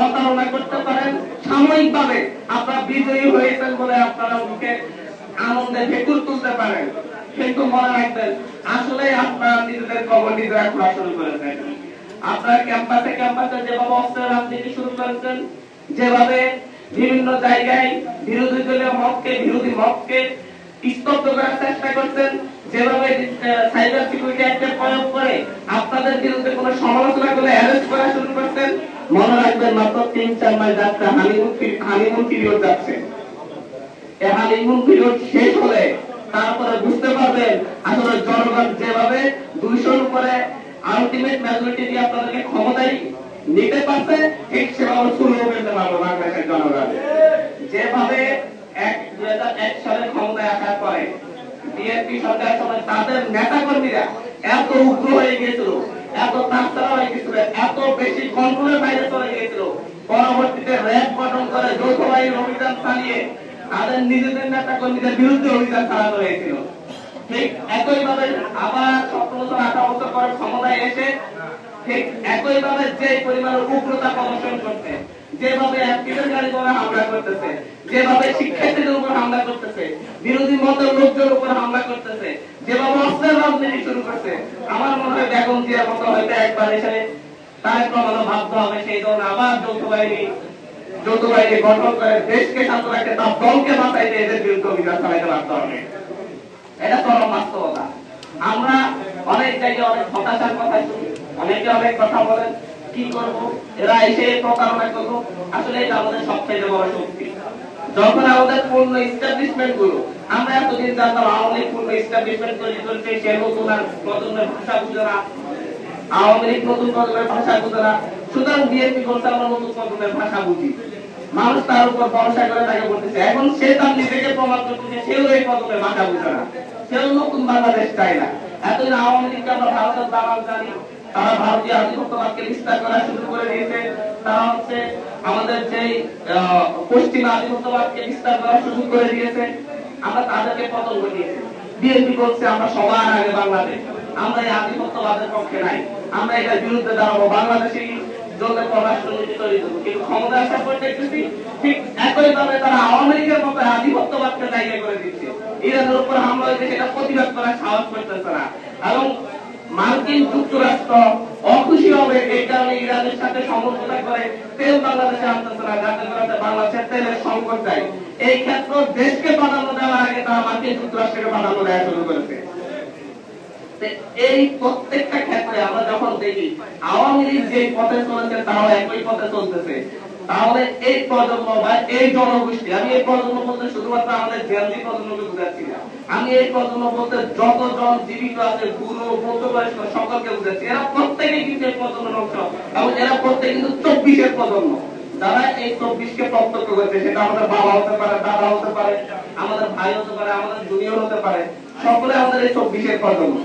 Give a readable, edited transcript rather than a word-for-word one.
প্রতারণা করতে পারেন, সাময়িকভাবে আপনারা বিজয়ী হয়েছেন বলে আপনারা মুখে আনন্দে ভেকুর তুলতে পারেন, কিন্তু মনে রাখবেন আসলে আপনারা নিজেদের কবর নিজেরা খোঁড়া শুরু করেছেন। আপনারা ক্যাম্পাসে ক্যাম্পাসে যেভাবে অস্ত্রের রাজনীতি শুরু করেছেন, যেভাবে বিভিন্ন জায়গায় বিরোধী দলীয় মতকে বিরোধী মতকে স্তব্ধ করার চেষ্টা করছেন, যেভাবে সাইবার সিকিউরিটি অ্যাক্টে প্রয়োগ করে আপনাদের বিরুদ্ধে কোনো সমালোচনা করে অ্যারেস্ট করা শুরু করছেন, মনে রাখবেন মাত্র ৩-৪ মাস যাচ্ছে, হানিমুন পিরিয়ড যাচ্ছে। এই হানিমুন পিরিয়ড শেষ হলে তারপরে বুঝতে পারবেন আসলে জনগণ যেভাবে ২০০-র উপরে আলটিমেট মেজরিটি দিয়ে আপনাদেরকে ক্ষমতায় নিতে পারছে, ঠিক সেভাবে শুরু করতে পারবো বাংলাদেশের জনগণ। যেভাবে ২০০১ সালে ক্ষমতায় আসার পরে বিএনপি সরকারের সময় তাদের নেতা কর্মীরা এত উগ্র হয়ে গিয়েছিল, এত তাছাড়া হয়ে গেছিল, এত বেশি কন্ট্রোলের বাইরে চলে গিয়েছিল, পরবর্তীতে র্যাব গঠন করে যৌথ বাহিনীর অভিযান চালিয়ে তাদের নিজেদের নেতা কর্মীদের বিরুদ্ধে অভিযান চালানো হয়েছিল। ঠিক একইভাবে আবার ১৭ বছর ১৮ বছর পরে ক্ষমতায় এসে ঠিক একইভাবে যে পরিমাণের উগ্রতা প্রদর্শন করছে, যেভাবে অ্যাক্টিভের গাড়ি করে হামলা করতেছে, যেভাবে শিক্ষার্থীদের উপর হামলা করতেছে, বিরোধী মতের লোকদের উপর হামলা করতেছে, যেভাবে অস্ত্রের রাজনীতি শুরু করছে, আমার মনে হয় বেগম জিয়ার মতো হয়তো একবার এসে তারেক রহমানও ভাবতে হবে সেই জন্য আবার যৌথ বাহিনী গঠন করে দেশকে শান্ত রাখতে, তার দলকে বাঁচাইতে এদের বিরুদ্ধে অভিযান চালাইতে পারতে হবে। এটা চরম বাস্তবতা। আমরা অনেক জায়গায় অনেক হতাশার কথা শুনি, অনেকে অনেক কথা বলেন, কি করব, এরা এসে প্রতারণা করবো। আসলে এটা আমাদের সবচেয়ে বড় শক্তি। যখন আমাদের পূর্ণ ইস্টাবলিশমেন্ট গুলো, আমরা এতদিন জানতাম আওয়ামী লীগ পূর্ণ ইস্টাবলিশমেন্ট তৈরি করছে, সে নতুন আর প্রজন্মের ভাষা বুঝে না, আওয়ামী লীগ নতুন প্রজন্মের ভাষা বুঝে না, সুতরাং বিএনপি বলছে আমরা নতুন প্রজন্মের ভাষা বুঝি। মানুষ তার উপর ভরসা করে তাকে বলতেছে, এখন সে তার নিজেকে প্রমাণ করতেছে সেও এই প্রজন্মের ভাষা বুঝে না, সেও নতুন বাংলাদেশ চায় না। এতদিন আওয়ামী লীগকে আমরা ভারতের দালাল জানি, তারা ভারতীয় আধিপত্যবাদকে বিস্তার করা শুরু করে দিয়েছে, তারা হচ্ছে আমাদের যে পশ্চিমা আধিপত্যবাদকে বিস্তার করা শুরু করে দিয়েছে, আমরা তাদেরকে পতন ঘটিয়েছি। বিএনপি বলছে আমরা সবার আগে বাংলাদেশ, আমরা এই আধিপত্যবাদের পক্ষে নাই, আমরা এটার বিরুদ্ধে দাঁড়াবো, বাংলাদেশি জন্য পররাষ্ট্রনীতি তৈরি করবো। কিন্তু ক্ষমতা আসার পর দেখতেছি ঠিক একইভাবে তারা আওয়ামী লীগের মতো আধিপত্যবাদকে জায়গা করে দিচ্ছে। ইরানের উপর হামলা হয়েছে, সেটা প্রতিবাদ করার সাহস করতেছে না, এবং মার্কিন যুক্তরাষ্ট্র অখুশি হবে এই কারণে ইরানের সাথে সমঝোতা করে তেল বাংলাদেশে আনতেছে না, যাতে করে বাংলাদেশের তেলের সংকট যায়। এই ক্ষেত্রে দেশকে প্রাধান্য দেওয়ার আগে তারা মার্কিন যুক্তরাষ্ট্রকে প্রাধান্য দেওয়া শুরু করেছে। এই প্রত্যেকটা ক্ষেত্রে আমরা যখন দেখি আওয়ামী লীগ যে পথে চলেছে তারাও একই পথে চলতেছে, তাহলে এই প্রজন্ম বা এই জনগোষ্ঠী, আমি এই প্রজন্ম বলতে শুধুমাত্র আমাদের জেনজি প্রজন্মকে বুঝাচ্ছি না, আমি এই প্রজন্ম বলতে যতজন জীবিত আছে বুড়ো মধ্যবয়স্ক সকলকে বুঝাচ্ছি, এরা প্রত্যেকেই কিন্তু এই প্রজন্মের অংশ, এবং এরা প্রত্যেকে কিন্তু ২৪-এর প্রজন্ম। যারা এই ২৪-কে প্রত্যক্ষ করছে, সেটা আমাদের বাবা হতে পারে, দাদা হতে পারে, আমাদের ভাই হতে পারে, আমাদের জুনিয়র হতে পারে, সকলে আমাদের এই ২৪-এর প্রজন্ম।